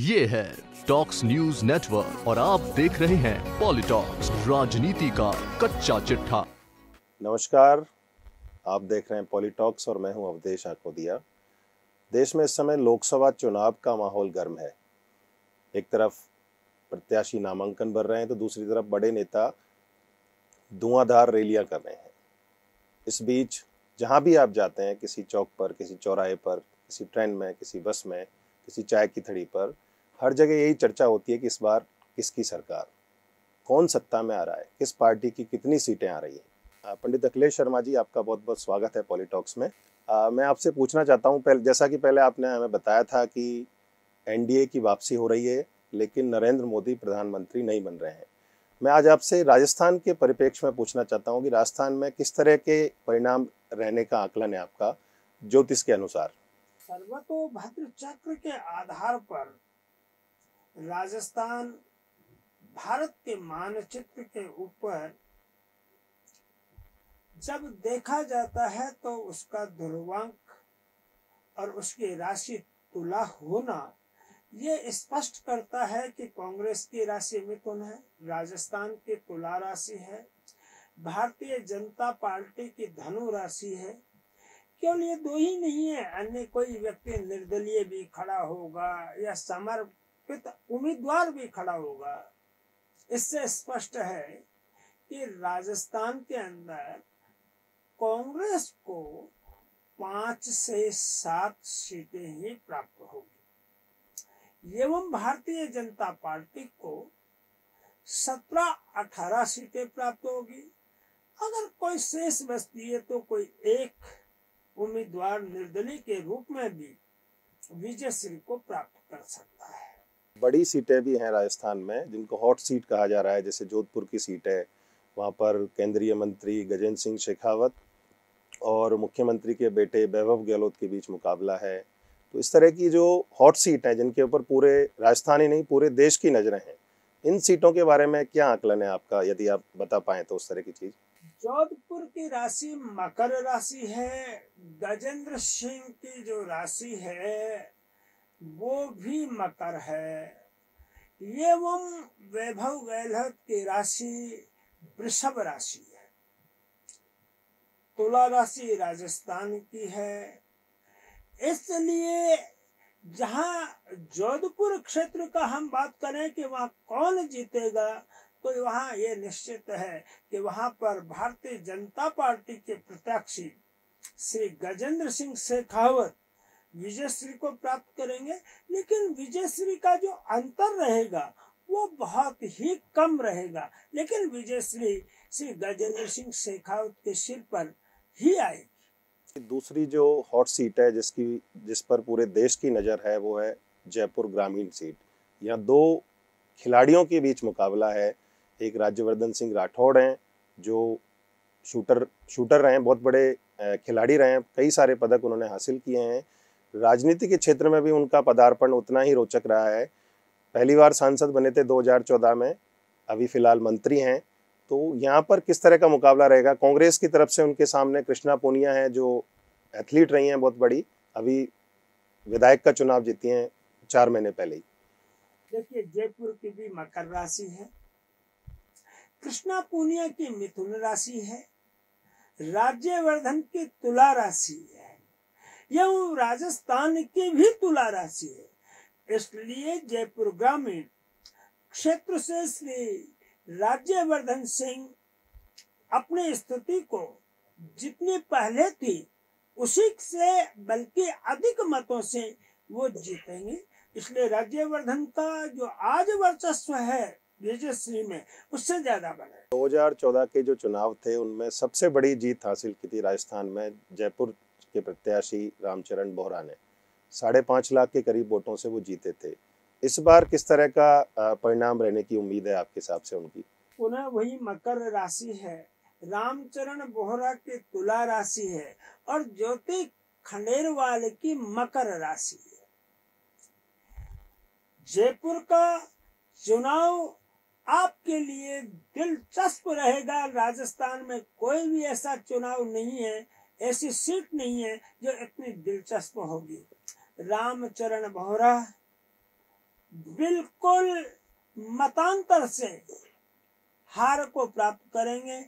ये है talks news network और आप देख रहे हैं पॉलिटॉक्स, राजनीति का कच्चा चिट्ठा। नमस्कार, आप देख रहे हैं पॉलिटॉक्स और मैं हूं अवधेश आकोदिया। देश में इस समय लोकसभा चुनाव का माहौल गर्म है। एक तरफ प्रत्याशी नामांकन भर रहे हैं तो दूसरी तरफ बड़े नेता धुआंधार रैलियां कर रहे हैं। इस बीच जहां भी आप जाते हैं, किसी चौक पर, किसी चौराहे पर, किसी ट्रेन में, किसी बस में, किसी चाय की थड़ी पर, हर जगह यही चर्चा होती है कि इस बार किसकी सरकार, कौन सत्ता में आ रहा है, किस पार्टी की कितनी सीटें आ रही हैं। पंडित अखिलेश शर्मा जी, आपका बहुत बहुत स्वागत है पॉलिटॉक्स में। मैं आपसे पूछना चाहता हूं, जैसा कि पहले आपने हमें बताया था कि एनडीए की वापसी हो रही है, लेकिन नरेंद्र मोदी प्रधानमंत्री नहीं बन रहे हैं। मैं आज आपसे राजस्थान के परिप्रेक्ष्य में पूछना चाहता हूं कि राजस्थान में किस तरह के परिणाम रहने का आकलन है आपका ज्योतिष के अनुसार। सर्वतोभद्र चक्र के आधार पर राजस्थान भारत के मानचित्र के ऊपर जब देखा जाता है तो उसका ध्रुवांक और उसकी राशि तुला होना ये स्पष्ट करता है कि कांग्रेस की राशि मिथुन है, राजस्थान की तुला राशि है, भारतीय जनता पार्टी की धनु राशि है। केवल ये दो ही नहीं है, अन्य कोई व्यक्ति निर्दलीय भी खड़ा होगा या समर्पित उम्मीदवार भी खड़ा होगा। इससे स्पष्ट है कि राजस्थान के अंदर कांग्रेस को 5 से 7 सीटें ही प्राप्त होगी एवं भारतीय जनता पार्टी को 17-18 सीटें प्राप्त होगी। अगर कोई शेष बचती है तो कोई एक उम्मीदवार निर्दलीय के रूप में भी विजय श्री को प्राप्त कर सकता है। बड़ी सीटें भी हैं राजस्थान में जिनको हॉट सीट कहा जा रहा है, जैसे जोधपुर की सीट है, वहाँ पर केंद्रीय मंत्री गजेंद्र सिंह शेखावत और मुख्यमंत्री के बेटे वैभव गहलोत के बीच मुकाबला है। तो इस तरह की जो हॉट सीट है जिनके ऊपर पूरे राजस्थान ही नहीं पूरे देश की नजरें हैं, इन सीटों के बारे में क्या आकलन है आपका, यदि आप बता पाएं तो उस तरह की चीज। जोधपुर की राशि मकर राशि है, गजेंद्र सिंह की जो राशि है वो भी मकर है एवं वैभव गहलोत की राशि वृषभ राशि है। तुला राशि राजस्थान की है। इसलिए जहां जोधपुर क्षेत्र का हम बात करें कि वहां कौन जीतेगा, तो वहां ये निश्चित है कि वहां पर भारतीय जनता पार्टी के प्रत्याशी श्री गजेंद्र सिंह शेखावत विजयश्री को प्राप्त करेंगे। लेकिन विजयश्री का जो अंतर रहेगा वो बहुत ही कम रहेगा, लेकिन विजयश्री श्री गजेंद्र सिंह शेखावत के सिर पर ही आएगी। दूसरी जो हॉट सीट है जिस पर पूरे देश की नज़र है वो है जयपुर ग्रामीण सीट। यहाँ दो खिलाड़ियों के बीच मुकाबला है। एक राज्यवर्धन सिंह राठौड़ हैं जो शूटर रहे हैं, बहुत बड़े खिलाड़ी रहे हैं, कई सारे पदक उन्होंने हासिल किए हैं। राजनीति के क्षेत्र में भी उनका पदार्पण उतना ही रोचक रहा है। पहली बार सांसद बने थे 2014 में, अभी फिलहाल मंत्री हैं। तो यहाँ पर किस तरह का मुकाबला रहेगा? कांग्रेस की तरफ से उनके सामने कृष्णा पूनिया है जो एथलीट रही हैं बहुत बड़ी, अभी विधायक का चुनाव जीती हैं 4 महीने पहले ही। देखिए, जयपुर की भी मकर राशि है, कृष्णा पूनिया की मिथुन राशि है, राज्यवर्धन की तुला राशि है, यह राजस्थान की भी तुला राशि है। इसलिए जयपुर ग्रामीण क्षेत्र से श्री राज्यवर्धन सिंह अपनी स्थिति को जितनी पहले थी उसी से बल्कि अधिक मतों से वो जीतेंगे। इसलिए राज्यवर्धन का जो आज वर्चस्व है विजयश्री में उससे ज्यादा बना। 2014 के जो चुनाव थे उनमें सबसे बड़ी जीत हासिल की थी राजस्थान में जयपुर के प्रत्याशी रामचरण बोहरा ने। 5.5 लाख के करीब वोटों से वो जीते थे। इस बार किस तरह का परिणाम रहने की उम्मीद है आपके हिसाब से उनकी? पुनः वही मकर राशि है, रामचरण बोहरा की तुला राशि है और ज्योति खंडेरवाल की मकर राशि है। जयपुर का चुनाव आपके लिए दिलचस्प रहेगा। राजस्थान में कोई भी ऐसा चुनाव नहीं है, ऐसी सीट नहीं है जो इतनी दिलचस्प होगी। रामचरण बोहरा बिल्कुल मतांतर से हार को प्राप्त करेंगे।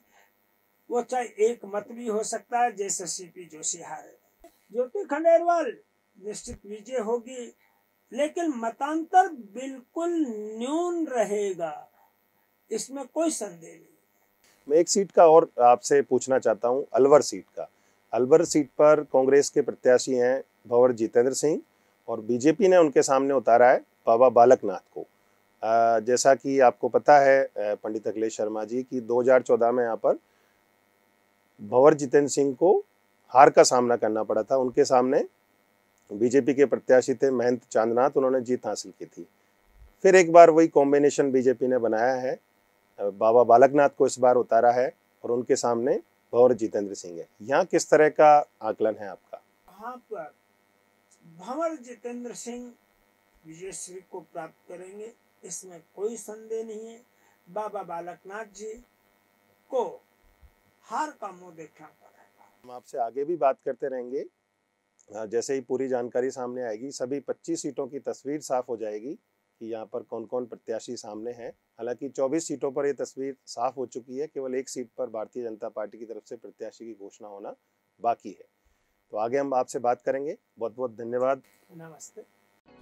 वो चाहे एक मत भी हो सकता है, जैसे सीपी जोशी हारे। ज्योति खंडेलवाल निश्चित विजय होगी, लेकिन मतांतर बिल्कुल न्यून रहेगा, इसमें कोई संदेह नहीं। मैं एक सीट का और आपसे पूछना चाहता हूं, अलवर सीट का। अलवर सीट पर कांग्रेस के प्रत्याशी हैं भंवर जितेंद्र सिंह और बीजेपी ने उनके सामने उतारा है बाबा बालकनाथ को। जैसा कि आपको पता है पंडित अखिलेश शर्मा जी की 2014 में यहाँ पर भंवर जितेंद्र सिंह को हार का सामना करना पड़ा था। उनके सामने बीजेपी के प्रत्याशी थे महंत चांदनाथ, उन्होंने जीत हासिल की थी। फिर एक बार वही कॉम्बिनेशन बीजेपी ने बनाया है, बाबा बालकनाथ को इस बार उतारा है और उनके सामने भंवर जितेंद्र सिंह है। यहाँ किस तरह का आकलन है आपका? यहाँ पर भंवर जितेंद्र सिंह विजयश्री को प्राप्त करेंगे, इसमें कोई संदेह नहीं है। बाबा बालकनाथ जी को हार का मुंह देखना पड़ेगा। हम आपसे आगे भी बात करते रहेंगे। जैसे ही पूरी जानकारी सामने आएगी, सभी 25 सीटों की तस्वीर साफ हो जाएगी कि यहाँ पर कौन कौन प्रत्याशी सामने हैं। हालांकि 24 सीटों पर यह तस्वीर साफ हो चुकी है, केवल एक सीट पर भारतीय जनता पार्टी की तरफ से प्रत्याशी की घोषणा होना बाकी है। तो आगे हम आपसे बात करेंगे। बहुत बहुत धन्यवाद। नमस्ते।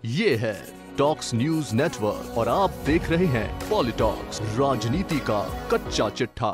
ये है टॉक्स न्यूज नेटवर्क और आप देख रहे हैं पॉलिटॉक्स, राजनीति का कच्चा चिट्ठा।